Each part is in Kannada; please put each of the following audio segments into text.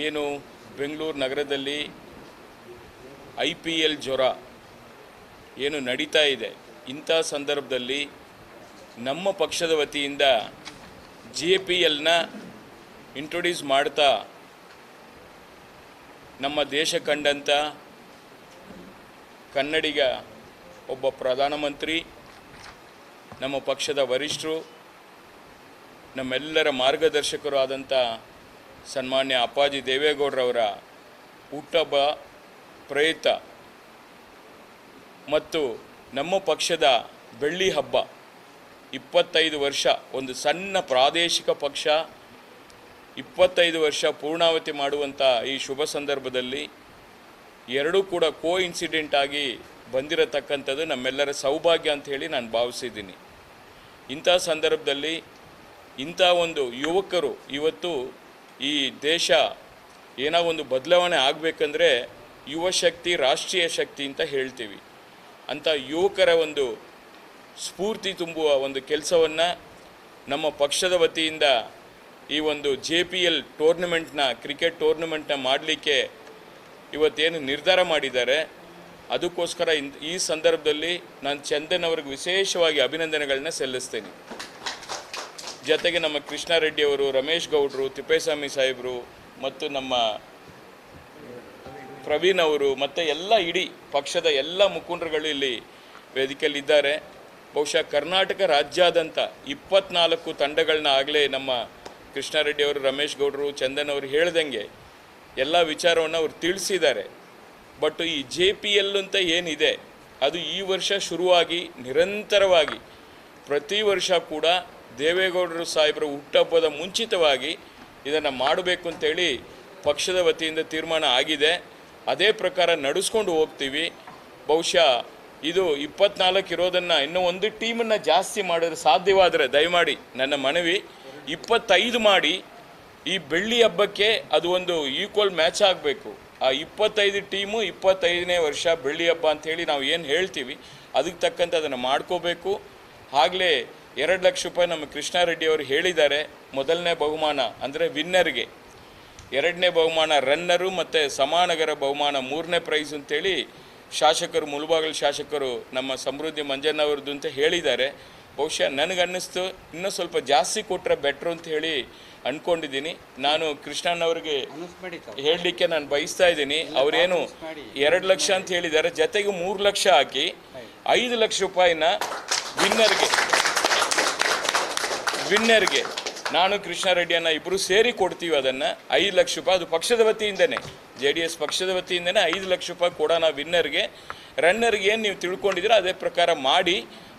ಏನು ಬೆಂಗಳೂರು ನಗರದಲ್ಲಿ IPL ಜ್ವರ ಏನು ನಡೀತಾ ಇದೆ, ಇಂಥ ಸಂದರ್ಭದಲ್ಲಿ ನಮ್ಮ ಪಕ್ಷದ ವತಿಯಿಂದ JPLನ ಇಂಟ್ರೊಡ್ಯೂಸ್ ಮಾಡ್ತಾ ನಮ್ಮ ದೇಶ ಕಂಡಂಥ ಕನ್ನಡಿಗ ಒಬ್ಬ ಪ್ರಧಾನಮಂತ್ರಿ, ನಮ್ಮ ಪಕ್ಷದ ವರಿಷ್ಠರು, ನಮ್ಮೆಲ್ಲರ ಮಾರ್ಗದರ್ಶಕರು ಆದಂಥ ಸನ್ಮಾನ್ಯ ಅಪ್ಪಾಜಿ ದೇವೇಗೌಡರವರ ಹುಟ್ಟುಹಬ್ಬ ಪ್ರಯುಕ್ತ ಮತ್ತು ನಮ್ಮ ಪಕ್ಷದ ಬೆಳ್ಳಿ ಹಬ್ಬ 25 ವರ್ಷ, ಒಂದು ಸಣ್ಣ ಪ್ರಾದೇಶಿಕ ಪಕ್ಷ 25 ವರ್ಷ ಪೂರ್ಣಾವತಿ ಮಾಡುವಂಥ ಈ ಶುಭ ಸಂದರ್ಭದಲ್ಲಿ ಎರಡೂ ಕೂಡ ಕೋಇನ್ಸಿಡೆಂಟ್ ಆಗಿ ಬಂದಿರತಕ್ಕಂಥದ್ದು ನಮ್ಮೆಲ್ಲರ ಸೌಭಾಗ್ಯ ಅಂತ ಹೇಳಿ ನಾನು ಭಾವಿಸಿದ್ದೀನಿ. ಇಂಥ ಸಂದರ್ಭದಲ್ಲಿ ಇಂಥ ಒಂದು ಯುವಕರು ಇವತ್ತು ಈ ದೇಶ ಏನೋ ಒಂದು ಬದಲಾವಣೆ ಆಗಬೇಕಂದ್ರೆ ಯುವ ಶಕ್ತಿ ರಾಷ್ಟ್ರೀಯ ಶಕ್ತಿ ಅಂತ ಹೇಳ್ತೀವಿ. ಅಂಥ ಯುವಕರ ಒಂದು ಸ್ಫೂರ್ತಿ ತುಂಬುವ ಒಂದು ಕೆಲಸವನ್ನು ನಮ್ಮ ಪಕ್ಷದ ವತಿಯಿಂದ ಈ ಒಂದು JPL ಟೂರ್ನಮೆಂಟ್ನ ಕ್ರಿಕೆಟ್ ಟೂರ್ನಮೆಂಟ್ನ ಮಾಡಲಿಕ್ಕೆ ಇವತ್ತೇನು ನಿರ್ಧಾರ ಮಾಡಿದ್ದಾರೆ, ಅದಕ್ಕೋಸ್ಕರ ಈ ಸಂದರ್ಭದಲ್ಲಿ ನಾನು ಚಂದನ್ ಅವ್ರಿಗೆ ವಿಶೇಷವಾಗಿ ಅಭಿನಂದನೆಗಳನ್ನ ಸಲ್ಲಿಸ್ತೇನೆ. ಜೊತೆಗೆ ನಮ್ಮ ಕೃಷ್ಣಾರೆಡ್ಡಿ ಅವರು, ರಮೇಶ್ ಗೌಡರು, ತಿಪ್ಪೇಸ್ವಾಮಿ ಸಾಹೇಬರು ಮತ್ತು ನಮ್ಮ ಪ್ರವೀಣ್ ಅವರು ಮತ್ತು ಎಲ್ಲ ಇಡೀ ಪಕ್ಷದ ಎಲ್ಲ ಮುಖಂಡರುಗಳು ಇಲ್ಲಿ ವೇದಿಕೆಯಲ್ಲಿದ್ದಾರೆ. ಬಹುಶಃ ಕರ್ನಾಟಕ ರಾಜ್ಯಾದ್ಯಂತ 24 ತಂಡಗಳನ್ನ ಆಗಲೇ ನಮ್ಮ ಕೃಷ್ಣಾರೆಡ್ಡಿ ಅವರು, ರಮೇಶ್ ಗೌಡರು, ಚಂದನ್ ಅವರು ಹೇಳ್ದಂಗೆ ಎಲ್ಲ ವಿಚಾರವನ್ನು ಅವರು ತಿಳಿಸಿದ್ದಾರೆ. ಬಟ್ ಈ JPL ಅಂತ ಏನಿದೆ ಅದು ಈ ವರ್ಷ ಶುರುವಾಗಿ ನಿರಂತರವಾಗಿ ಪ್ರತಿ ವರ್ಷ ಕೂಡ ದೇವೇಗೌಡರು ಸಾಹೇಬರ ಹುಟ್ಟುಹಬ್ಬದ ಮುಂಚಿತವಾಗಿ ಇದನ್ನು ಮಾಡಬೇಕು ಅಂತೇಳಿ ಪಕ್ಷದ ವತಿಯಿಂದ ತೀರ್ಮಾನ ಆಗಿದೆ. ಅದೇ ಪ್ರಕಾರ ನಡೆಸ್ಕೊಂಡು ಹೋಗ್ತೀವಿ. ಬಹುಶಃ ಇದು 24 ಇರೋದನ್ನು ಇನ್ನೂ ಒಂದು ಟೀಮನ್ನು ಜಾಸ್ತಿ ಮಾಡಿದ್ರೆ ಸಾಧ್ಯವಾದರೆ ದಯಮಾಡಿ ನನ್ನ ಮನವಿ 25 ಮಾಡಿ ಈ ಬೆಳ್ಳಿ ಹಬ್ಬಕ್ಕೆ ಅದು ಒಂದು ಈಕ್ವಲ್ ಮ್ಯಾಚ್ ಆಗಬೇಕು. ಆ 25 ಟೀಮು 25ನೇ ವರ್ಷ ಬೆಳ್ಳಿ ಹಬ್ಬ ಅಂಥೇಳಿ ನಾವು ಏನು ಹೇಳ್ತೀವಿ ಅದಕ್ಕೆ ತಕ್ಕಂತೆ ಅದನ್ನು ಮಾಡ್ಕೋಬೇಕು. ಆಗಲೇ 2 ಲಕ್ಷ ರೂಪಾಯಿ ನಮ್ಮ ಕೃಷ್ಣಾರೆಡ್ಡಿ ಅವರು ಹೇಳಿದ್ದಾರೆ. ಮೊದಲನೇ ಬಹುಮಾನ ಅಂದರೆ ವಿನ್ನರ್ಗೆ, 2ನೇ ಬಹುಮಾನ ರನ್ನರು ಮತ್ತು ಸಮಾನಗರ ಬಹುಮಾನ 3ನೇ ಪ್ರೈಸ್ ಅಂತೇಳಿ ಶಾಸಕರು, ಮುಳಬಾಗಿಲು ಶಾಸಕರು ನಮ್ಮ ಸಮೃದ್ಧಿ ಮಂಜಣ್ಣವ್ರದ್ದು ಅಂತ ಹೇಳಿದ್ದಾರೆ. ಬಹುಶಃ ನನಗನ್ನಿಸ್ತು ಇನ್ನೂ ಸ್ವಲ್ಪ ಜಾಸ್ತಿ ಕೊಟ್ಟರೆ ಬೆಟ್ರು ಅಂತ ಹೇಳಿ ಅಂದ್ಕೊಂಡಿದ್ದೀನಿ. ನಾನು ಕೃಷ್ಣಣ್ಣವ್ರಿಗೆ ಹೇಳಲಿಕ್ಕೆ ನಾನು ಬಯಸ್ತಾ ಇದ್ದೀನಿ. ಅವರೇನು 2 ಲಕ್ಷ ಅಂತ ಹೇಳಿದ್ದಾರೆ, ಜೊತೆಗೆ 3 ಲಕ್ಷ ಹಾಕಿ 5 ಲಕ್ಷ ರೂಪಾಯಿನ ವಿನ್ನರ್ಗೆ ನಾನು ಕೃಷ್ಣಾರೆಡ್ಡಿಯನ್ನು ಇಬ್ಬರು ಸೇರಿ ಕೊಡ್ತೀವಿ. ಅದನ್ನು 5 ಲಕ್ಷ ರೂಪಾಯಿ ಅದು ಪಕ್ಷದ ವತಿಯಿಂದನೇ, JDS ಪಕ್ಷದ ವತಿಯಿಂದನೇ 5 ಲಕ್ಷ ರೂಪಾಯಿ ಕೊಡೋಣ ವಿನ್ನರ್ಗೆ. ರನ್ನರ್ಗೆ ಏನು ನೀವು ತಿಳ್ಕೊಂಡಿದ್ದೀರ ಅದೇ ಪ್ರಕಾರ ಮಾಡಿ.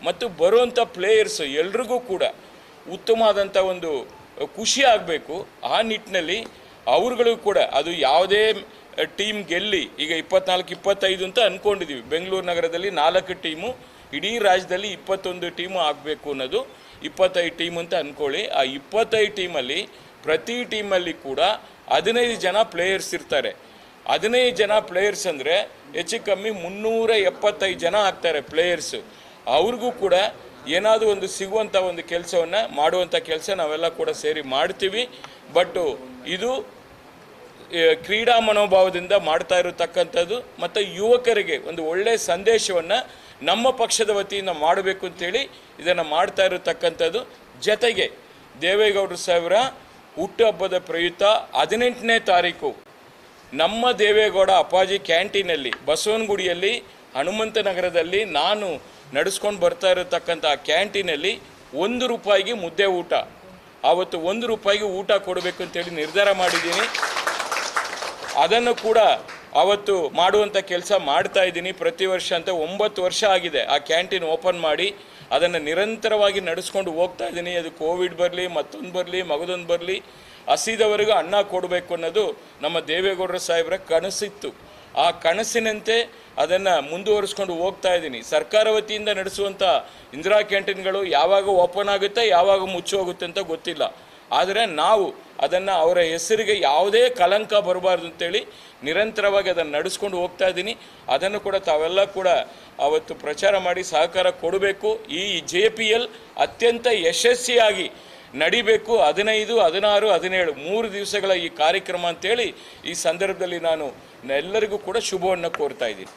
ಮತ್ತು ಬರುವಂಥ ಪ್ಲೇಯರ್ಸು ಎಲ್ರಿಗೂ ಕೂಡ ಉತ್ತಮವಾದಂಥ ಒಂದು ಖುಷಿ ಆಗಬೇಕು. ಆ ನಿಟ್ಟಿನಲ್ಲಿ ಅವ್ರುಗಳಿಗೂ ಕೂಡ ಅದು ಯಾವುದೇ ಟೀಮ್ ಗೆಲ್ಲಿ, ಈಗ 24-25 ಅಂತ ಅಂದ್ಕೊಂಡಿದ್ದೀವಿ. ಬೆಂಗಳೂರು ನಗರದಲ್ಲಿ 4 ಟೀಮು, ಇಡೀ ರಾಜ್ಯದಲ್ಲಿ 21 ಟೀಮು ಆಗಬೇಕು ಅನ್ನೋದು 25 ಟೀಮ್ ಅಂತ ಅಂದ್ಕೊಳ್ಳಿ. ಆ 25 ಟೀಮಲ್ಲಿ ಪ್ರತಿ ಟೀಮಲ್ಲಿ ಕೂಡ 15 ಜನ ಪ್ಲೇಯರ್ಸ್ ಇರ್ತಾರೆ. 15 ಜನ ಪ್ಲೇಯರ್ಸ್ ಅಂದರೆ ಹೆಚ್ಚು ಕಮ್ಮಿ 375 ಜನ ಆಗ್ತಾರೆ ಪ್ಲೇಯರ್ಸು. ಅವ್ರಿಗೂ ಕೂಡ ಏನಾದರೂ ಒಂದು ಸಿಗುವಂಥ ಒಂದು ಕೆಲಸವನ್ನು ಮಾಡುವಂಥ ಕೆಲಸ ನಾವೆಲ್ಲ ಕೂಡ ಸೇರಿ ಮಾಡ್ತೀವಿ. ಬಟ್ಟು ಇದು ಕ್ರೀಡಾ ಮನೋಭಾವದಿಂದ ಮಾಡ್ತಾ ಇರತಕ್ಕಂಥದ್ದು ಮತ್ತು ಯುವಕರಿಗೆ ಒಂದು ಒಳ್ಳೆಯ ಸಂದೇಶವನ್ನು ನಮ್ಮ ಪಕ್ಷದ ವತಿಯಿಂದ ಮಾಡಬೇಕು ಅಂತೇಳಿ ಇದನ್ನು ಮಾಡ್ತಾ ಇರತಕ್ಕಂಥದ್ದು. ಜೊತೆಗೆ ದೇವೇಗೌಡರು ಸಾಹೇಬರ ಹುಟ್ಟುಹಬ್ಬದ ಪ್ರಯುಕ್ತ 18ನೇ ತಾರೀಕು ನಮ್ಮ ದೇವೇಗೌಡ ಅಪ್ಪಾಜಿ ಕ್ಯಾಂಟೀನಲ್ಲಿ ಬಸವನಗುಡಿಯಲ್ಲಿ ಹನುಮಂತನಗರದಲ್ಲಿ ನಾನು ನಡೆಸ್ಕೊಂಡು ಬರ್ತಾ ಇರತಕ್ಕಂಥ ಕ್ಯಾಂಟೀನಲ್ಲಿ 1 ರೂಪಾಯಿಗೆ ಮುದ್ದೆ ಊಟ, ಆವತ್ತು 1 ರೂಪಾಯಿಗೆ ಊಟ ಕೊಡಬೇಕು ಅಂತೇಳಿ ನಿರ್ಧಾರ ಮಾಡಿದ್ದೀನಿ. ಅದನ್ನು ಕೂಡ ಅವತ್ತು ಮಾಡುವಂಥ ಕೆಲಸ ಮಾಡ್ತಾ ಇದ್ದೀನಿ. ಪ್ರತಿ ವರ್ಷ ಅಂತ 9 ವರ್ಷ ಆಗಿದೆ ಆ ಕ್ಯಾಂಟೀನ್ ಓಪನ್ ಮಾಡಿ. ಅದನ್ನು ನಿರಂತರವಾಗಿ ನಡೆಸ್ಕೊಂಡು ಹೋಗ್ತಾ ಇದ್ದೀನಿ. ಅದು ಕೋವಿಡ್ ಬರಲಿ, ಮತ್ತೊಂದು ಬರಲಿ, ಮಗದೊಂದು ಬರಲಿ, ಹಸಿದವರೆಗೂ ಅನ್ನ ಕೊಡಬೇಕು ಅನ್ನೋದು ನಮ್ಮ ದೇವೇಗೌಡರ ಸಾಹೇಬರ ಕನಸಿತ್ತು. ಆ ಕನಸಿನಂತೆ ಅದನ್ನು ಮುಂದುವರಿಸ್ಕೊಂಡು ಹೋಗ್ತಾ ಇದ್ದೀನಿ. ಸರ್ಕಾರ ವತಿಯಿಂದ ನಡೆಸುವಂಥ ಇಂದಿರಾ ಕ್ಯಾಂಟೀನ್ಗಳು ಯಾವಾಗ ಓಪನ್ ಆಗುತ್ತೆ, ಯಾವಾಗ ಮುಚ್ಚೋಗುತ್ತೆ ಅಂತ ಗೊತ್ತಿಲ್ಲ. ಆದರೆ ನಾವು ಅದನ್ನು ಅವರ ಹೆಸರಿಗೆ ಯಾವುದೇ ಕಳಂಕ ಬರಬಾರ್ದು ಅಂತೇಳಿ ನಿರಂತರವಾಗಿ ಅದನ್ನು ನಡೆಸ್ಕೊಂಡು ಹೋಗ್ತಾ ಇದ್ದೀನಿ. ಅದನ್ನು ಕೂಡ ತಾವೆಲ್ಲ ಕೂಡ ಅವತ್ತು ಪ್ರಚಾರ ಮಾಡಿ ಸಹಕಾರ ಕೊಡಬೇಕು. ಈ JPL ಅತ್ಯಂತ ಯಶಸ್ವಿಯಾಗಿ ನಡಿಬೇಕು. 15, 16, 17 3 ದಿವಸಗಳ ಈ ಕಾರ್ಯಕ್ರಮ ಅಂತೇಳಿ ಈ ಸಂದರ್ಭದಲ್ಲಿ ನಾನು ಎಲ್ಲರಿಗೂ ಕೂಡ ಶುಭವನ್ನು ಕೋರ್ತಾ ಇದ್ದೀನಿ.